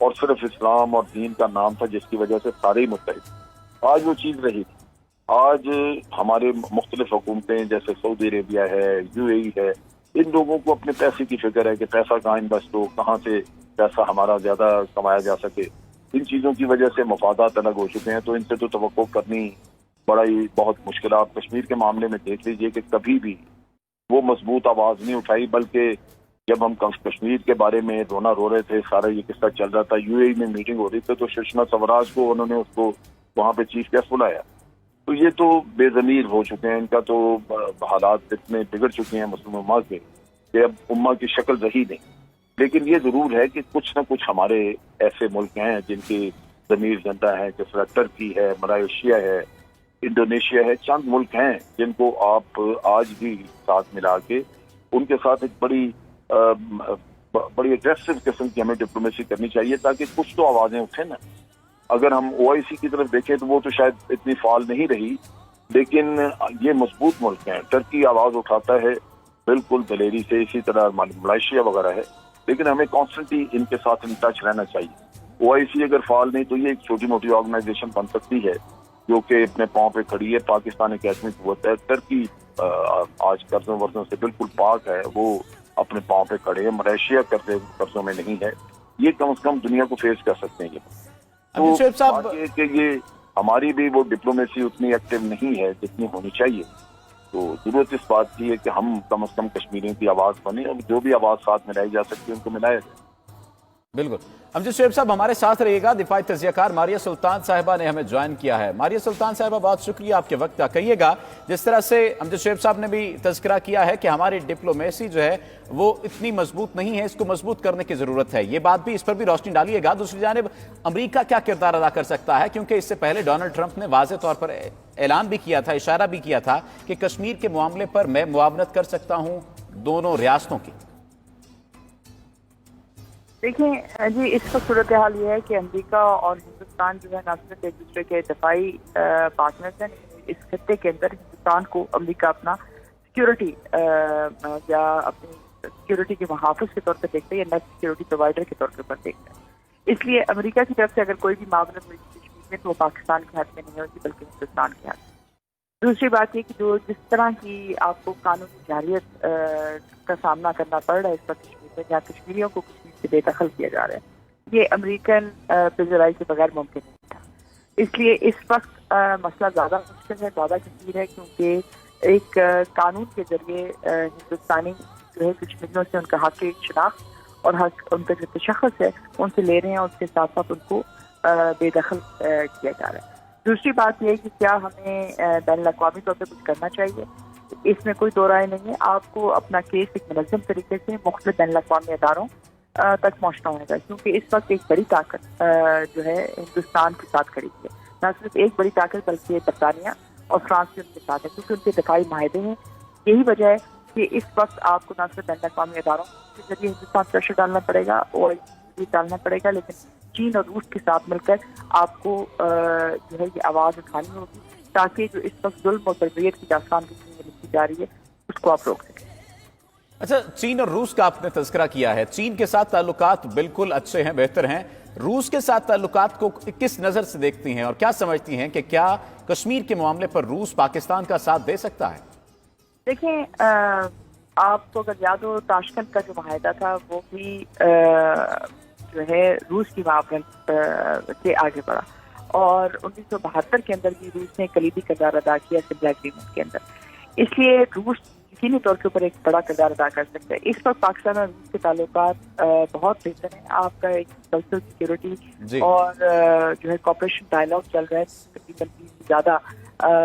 اور صرف اسلام اور دین کا نام تھا جس کی وجہ سے سارے ہی متحد. آج وہ چیز رہی تھی. آج ہمارے مختلف حکومتیں جیسے سعودی عربیہ ہے, UAE ہے, ان لوگوں کو اپنے پیسے کی فکر ہے کہ پیسہ کہاں انویسٹ ہو, کہاں سے پیسہ ہمارا زیادہ کمایا جا سکے. ان چیزوں کی وجہ سے مفادات الگ ہو چکے ہیں, تو ان سے تو توقع کرنی بہت مشکل ہے. آپ کشمیر کے معاملے میں دیکھ لیجئے کہ کبھی بھی وہ مضبوط آواز نہیں اٹھائی, بلکہ جب ہم کشمیر کے بارے میں رونا رو رہے تھے, سارا یہ قصہ چل رہا تھا, UAE میں میٹنگ ہو رہی تھی, تو سشما سوراج کو انہوں نے اس کو وہاں پہ چیف گیسٹ بلایا. تو یہ تو بے ضمیر ہو چکے ہیں, ان کا تو حالات اتنے بگڑ چکے ہیں مسلم امہ کے کہ اب امہ کی شکل رہی نہیں. لیکن یہ ضرور ہے کہ کچھ نہ کچھ ہمارے ایسے ملک ہیں جن کی ضمیر زندہ ہے, جس طرح ترکی ہے, ملائیشیا ہے, انڈونیشیا ہے. چند ملک ہیں جن کو آپ آج بھی ساتھ ملا کے ان کے ساتھ ایک بڑی اگریسو قسم کی ہمیں ڈپلومیسی کرنی چاہیے, تاکہ کچھ تو آوازیں اٹھیں نا. اگر ہم OIC کی طرف دیکھیں تو وہ تو شاید اتنی فعال نہیں رہی, لیکن یہ مضبوط ملک ہیں. ٹرکی آواز اٹھاتا ہے بالکل دلیری سے, اسی طرح ملائیشیا وغیرہ ہے, لیکن ہمیں کانسٹنٹلی ان کے ساتھ ان ٹچ رہنا چاہیے. OIC اگر فعال نہیں تو یہ ایک چھوٹی موٹی آرگنائزیشن بن سکتی ہے جو کہ اپنے پاؤں پہ کھڑی ہے. پاکستان ایک ایسی قوت ہے, ٹرکی آج قرضوں ورضوں سے بالکل پاک ہے, وہ اپنے پاؤں پہ کھڑے ہیں. ملائیشیا قرضوں میں نہیں ہے. یہ کم از کم دنیا کو فیس کر سکتے ہیں. تو بات یہ کہ یہ ہماری بھی وہ ڈپلومیسی اتنی ایکٹیو نہیں ہے جتنی ہونی چاہیے. تو ضرورت اس بات کی ہے کہ ہم کم از کم کشمیریوں کی آواز بنیں, اور جو بھی آواز ساتھ ملائی جا سکتی ہے ان کو ملایا جائے. بالکل. امجد شعیب صاحب ہمارے ساتھ رہیے گا. دفاعی تجزیہ کار ماریہ سلطان صاحبہ نے ہمیں جوائن کیا ہے. ماریہ سلطان صاحبہ, بہت شکریہ آپ کے وقت کا. کہیے گا جس طرح سے امجد شعیب صاحب نے بھی تذکرہ کیا ہے کہ ہماری ڈپلومیسی جو ہے وہ اتنی مضبوط نہیں ہے, اس کو مضبوط کرنے کی ضرورت ہے, یہ بات بھی, اس پر بھی روشنی ڈالیے گا. دوسری جانب امریکہ کیا کردار ادا کر سکتا ہے, کیونکہ اس سے پہلے ڈونلڈ ٹرمپ نے واضح طور پر اعلان بھی کیا تھا, اشارہ بھی کیا تھا کہ کشمیر کے معاملے پر میں معاونت کر سکتا ہوں دونوں ریاستوں کی. دیکھیں جی, اس کا صورتحال یہ ہے کہ امریکہ اور ہندوستان جو ہے نہ صرف ایک دوسرے کے دفاعی پارٹنرز ہیں. اس خطے کے اندر ہندوستان کو امریکہ اپنا سیکیورٹی یا اپنی سیکیورٹی کے محافظ کے طور پر دیکھتا ہے, یا نیٹ سیکیورٹی پرووائڈر کے طور پر دیکھتا ہے. اس لیے امریکہ کی طرف سے اگر کوئی بھی معاونت ہوئی کشمیر میں تو وہ پاکستان کے ہاتھ میں نہیں ہوتی بلکہ ہندوستان کے ہاتھ میں. دوسری بات یہ کہ جو جس طرح کی آپ کو قانونی جارحیت کا سامنا کرنا پڑ رہا ہے اس وقت کشمیر میں, جہاں کشمیریوں کو کشمیر سے بے دخل کیا جا رہا ہے, یہ امریکن پذیرائی کے بغیر ممکن نہیں تھا. اس لیے اس وقت مسئلہ زیادہ مشکل ہے, زیادہ کثیر ہے, کیونکہ ایک قانون کے ذریعے ہندوستانی جو ہے کشمیریوں سے ان کا حق شناخت اور حق ان کا جو تشخص ہے ان سے لے رہے ہیں, اور اس کے ساتھ ساتھ ان کو بے دخل کیا جا رہا ہے. دوسری بات یہ ہے کہ کیا ہمیں بین الاقوامی طور پہ کچھ کرنا چاہیے, اس میں کوئی دو رائے نہیں ہے. آپ کو اپنا کیس ایک منظم طریقے سے مختلف بین الاقوامی اداروں تک پہنچنا ہوگا, کیونکہ اس وقت ایک بڑی طاقت جو ہے ہندوستان کے ساتھ کھڑی ہے. نہ صرف ایک بڑی طاقت بلکہ برطانیہ اور فرانس بھی ان کے ساتھ ہے, کیونکہ ان کے دفاعی معاہدے ہیں. یہی وجہ ہے کہ اس وقت آپ کو نہ صرف بین الاقوامی اداروں کے ذریعے ہندوستان پریشر ڈالنا پڑے گا اور بھی ڈالنا پڑے گا, لیکن چین اور روس کے ساتھ مل کر آپ کو جو ہے یہ آواز اٹھانی ہوگی, تاکہ جو اس وقت ظلم اور بربریت کی داستان کی جا رہی ہے اس کو آپ روک سکیں. اچھا, چین اور روس کا آپ نے تذکرہ کیا ہے. چین کے ساتھ تعلقات بالکل اچھے ہیں, بہتر ہیں. روس کے ساتھ تعلقات کو کس نظر سے دیکھتی ہیں اور کیا سمجھتی ہیں کہ کیا کشمیر کے معاملے پر روس پاکستان کا ساتھ دے سکتا ہے؟ دیکھیں, آپ کو اگر یاد ہو تاشکند کا جو معاہدہ تھا وہ بھی جو ہے روس کی معاونت سے آگے بڑھا, اور 1972 کے اندر بھی روس نے کلیدی کردار ادا کیا سملا ایگریمنٹ کے اندر. اس لیے روس یقینی طور کے اوپر ایک بڑا کردار ادا کر سکتا ہے. اس وقت پاکستان اور روس کے تعلقات بہت بہتر ہیں. آپ کا ایک کلچرل سیکورٹی اور جو ہے کوپریشن ڈائلاگ چل رہا ہے. تقریباً 20 سے زیادہ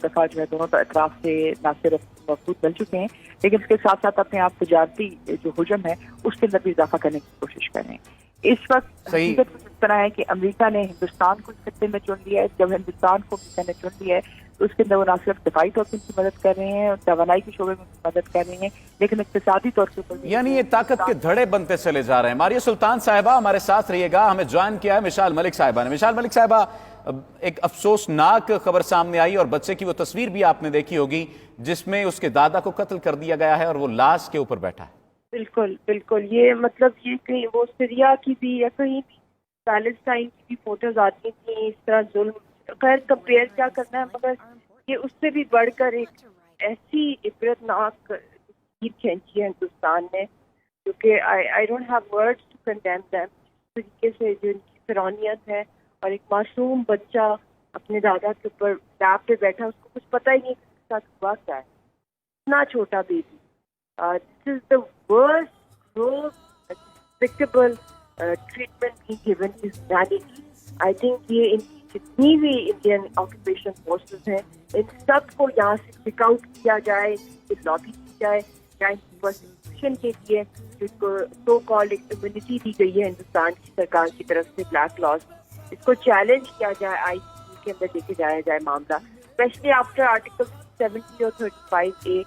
دفعہ جو ہے دونوں اطراف سے نہ صرف مضبوط مل چکے ہیں, لیکن اس کے ساتھ ساتھ اپنے آپ تجارتی جو حجم ہے اس کے اندر بھی اضافہ کرنے کی کوشش کر رہے ہیں. اس وقت حقیقت اس طرح ہے کہ امریکہ نے ہندوستان کو اس خطے میں چن لیا ہے. جب ہندوستان کو امریکہ نے چن لیا ہے تو اس کے اندر وہ نہ صرف دفاعی طور پر ان کی مدد کر رہے ہیں اور توانائی کے شعبے میں ان کی مدد کر رہے ہیں, لیکن اقتصادی طور کے اوپر یعنی یہ طاقت کے دھڑے بنتے چلے جا رہے ہیں. ماریہ سلطان صاحبہ ہمارے ساتھ رہیے گا. ہمیں جوائن کیا ہے مشال ملک صاحبہ نے. مشال ملک صاحبہ, ایک افسوسناک خبر سامنے آئی اور بچے کی وہ تصویر بھی آپ نے دیکھی ہوگی جس میں اس کے دادا کو قتل کر دیا گیا ہے اور وہ لاش کے اوپر بیٹھا ہے. بالکل بالکل, یہ مطلب یہ کہیں وہ سریا کی بھی یا کہیں بھی پیلسٹائن کی بھی فوٹوز آتی تھیں، اس طرح ظلم، خیر کمپیئر کیا کرنا ہے، مگر یہ اس سے بھی بڑھ کر ایک ایسی عبرتناک تصویر کھینچی ہے ہندوستان نے، کیونکہ I don't have words to condemn them, اس طریقے سے جو ان کی فرعونیت ہے، اور ایک معصوم بچہ اپنے دادا کے اوپر لیپ پہ بیٹھا، اس کو کچھ پتہ ہی نہیں کہ اس کے ساتھ ہوا کیا ہے، اتنا چھوٹا baby. This is the worst despicable treatment being given to humanity. I think یہ ان کی جتنی بھی انڈین آکوپیشن فورسز ہیں، ان سب کو یہاں سے پک آؤٹ کیا جائے، لابی کی جائے، یا ان کی پرسیکیوشن کے لیے جس کو سو کالڈ امیونٹی دی گئی ہے ہندوستان کی سرکار کی طرف سے بلیک لاز، اس کو چیلنج کیا جائے، آئی سی کے اندر لے کے جایا جائے معاملہ، اسپیشلی آفٹر آرٹیکل 70 اور 35A.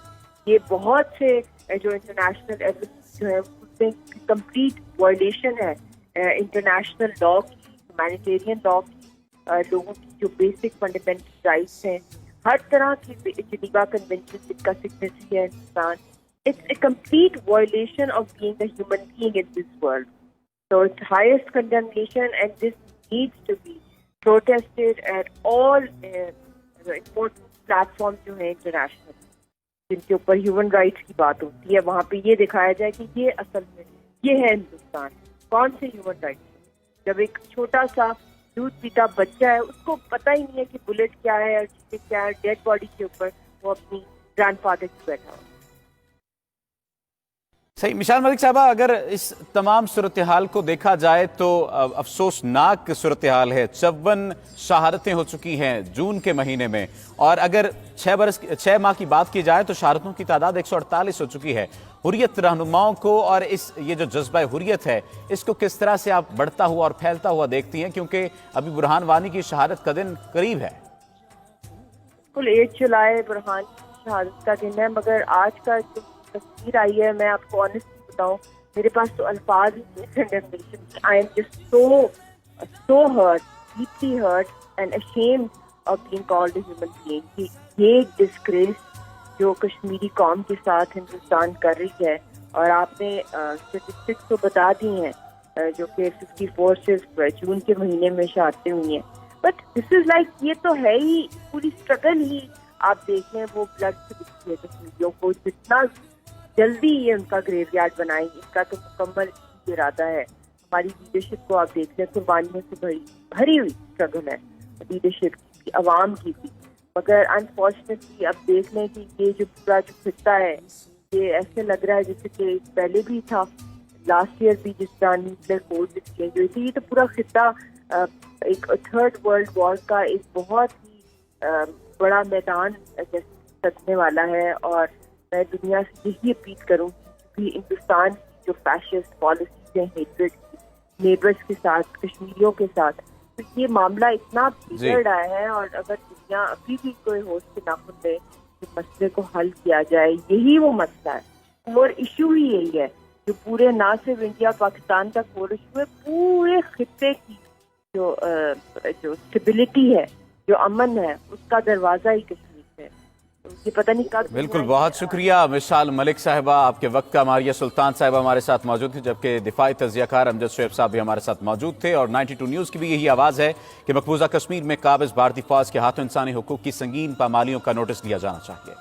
یہ بہت سے جو انٹرنیشنل ایجنسیز جو ہیں اس میں کمپلیٹ وائلیشن ہے انٹرنیشنل لا کی، ہیومینیٹیرین لا کی، لوگوں کی جو بیسک فنڈامنٹل رائٹس ہیں، ہر طرح کی جنیوا کنونشن جن کا سگنیٹری ہے Hindustan. It's a complete violation of being a human being in this world. So it's highest condemnation, and this needs to be protested at all important platforms جو ہیں international, جن کے اوپر ہیومن رائٹس کی بات ہوتی ہے، وہاں پہ یہ دکھایا جائے کہ یہ اصل میں یہ ہے ہندوستان، کون سے ہیومن رائٹس. جب ایک چھوٹا سا دودھ پیتا بچہ ہے، اس کو پتہ ہی نہیں ہے کہ بلٹ کیا ہے اور چیزیں کیا ہے، ڈیڈ باڈی کے اوپر وہ اپنی گرینڈ فادر کی بیٹھا ہو. صحیح. مشال ملک صاحبہ، اگر اس تمام صورتحال کو دیکھا جائے تو افسوسناک صورتحال ہے. 54 شہادتیں ہو چکی ہیں جون کے مہینے میں، اور اگر 6 ماہ کی بات کی جائے تو شہادتوں کی تعداد 148 ہو چکی ہے. حریت رہنماؤں کو اور یہ جو جذبہ حریت ہے، اس کو کس طرح سے آپ بڑھتا ہوا اور پھیلتا ہوا دیکھتی ہیں، کیونکہ ابھی برہان وانی کی شہادت کا دن قریب ہے؟ کل 8 جولائی برہان کی شہادت کا دن ہے، مگر آج کا جو تصویر آئی ہے، میں آپ کو آنیسٹلی بتاؤں، میرے پاس تو الفاظ ہی condemnation. I am just so hurt, deeply hurt and ashamed of being called a human being. یہ ڈسگریس جو کشمیری قوم کے ساتھ ہندوستان کر رہی ہے، اور آپ نے اسٹیٹسٹکس تو بتا دی ہیں جو کہ 54 سے جون کے مہینے میں شہادتیں ہوئی ہیں، بٹ دس از لائک یہ تو ہے ہی پوری اسٹرگل ہی. آپ دیکھ لیں وہ بلڈ سے دکھتی ہے کشمیریوں کو، جتنا جلدی یہ ان کا گریو یارڈ بنائیں گے، اس کا تو مکمل ارادہ ہے. ہماری لیڈرشپ کو آپ دیکھ لیں، قربانیوں سے بھری ہوئی اسٹرگل ہے لیڈرشپ کی، عوام کی بھی، مگر انفارچونیٹلی اب دیکھ لیں کہ یہ جو پورا جو خطہ ہے، یہ ایسے لگ رہا ہے جیسے کہ پہلے بھی تھا، لاسٹ ایئر بھی جس طرح نیوکلیئر کوڈ ایکسچینج ہوئی تھی. یہ تو پورا خطہ ایک تھرڈ ورلڈ وار کا ایک بہت ہی بڑا میدان سجنے والا ہے. اور میں دنیا سے یہی اپیل کروں کہ ہندوستان کی جو فیشسٹ پالیسیز ہیں ہیٹریڈ کی نیبرس کے ساتھ، کشمیریوں کے ساتھ، تو یہ معاملہ اتنا بگڑ رہا ہے، اور اگر دنیا ابھی بھی کوئی ہوش کے ناخن لے کہ مسئلے کو حل کیا جائے، یہی وہ مسئلہ ہے. اور ایشو ہی یہی ہے جو پورے نہ صرف انڈیا پاکستان تک ہو ایشو ہے، پورے خطے کی جو اسٹیبلٹی ہے، جو امن ہے، اس کا دروازہ ہی کشمیر ہے. یہ پتہ نہیں کب. بالکل، بہت شکریہ مشال ملک صاحبہ، آپ کے وقت کا. ماریہ سلطان صاحبہ ہمارے ساتھ موجود تھی، جبکہ دفاعی تجزیہ کار امجد شعیب صاحب بھی ہمارے ساتھ موجود تھے. اور 92 نیوز کی بھی یہی آواز ہے کہ مقبوضہ کشمیر میں قابض بھارتی فوج کے ہاتھوں انسانی حقوق کی سنگین پامالیوں کا نوٹس لیا جانا چاہیے.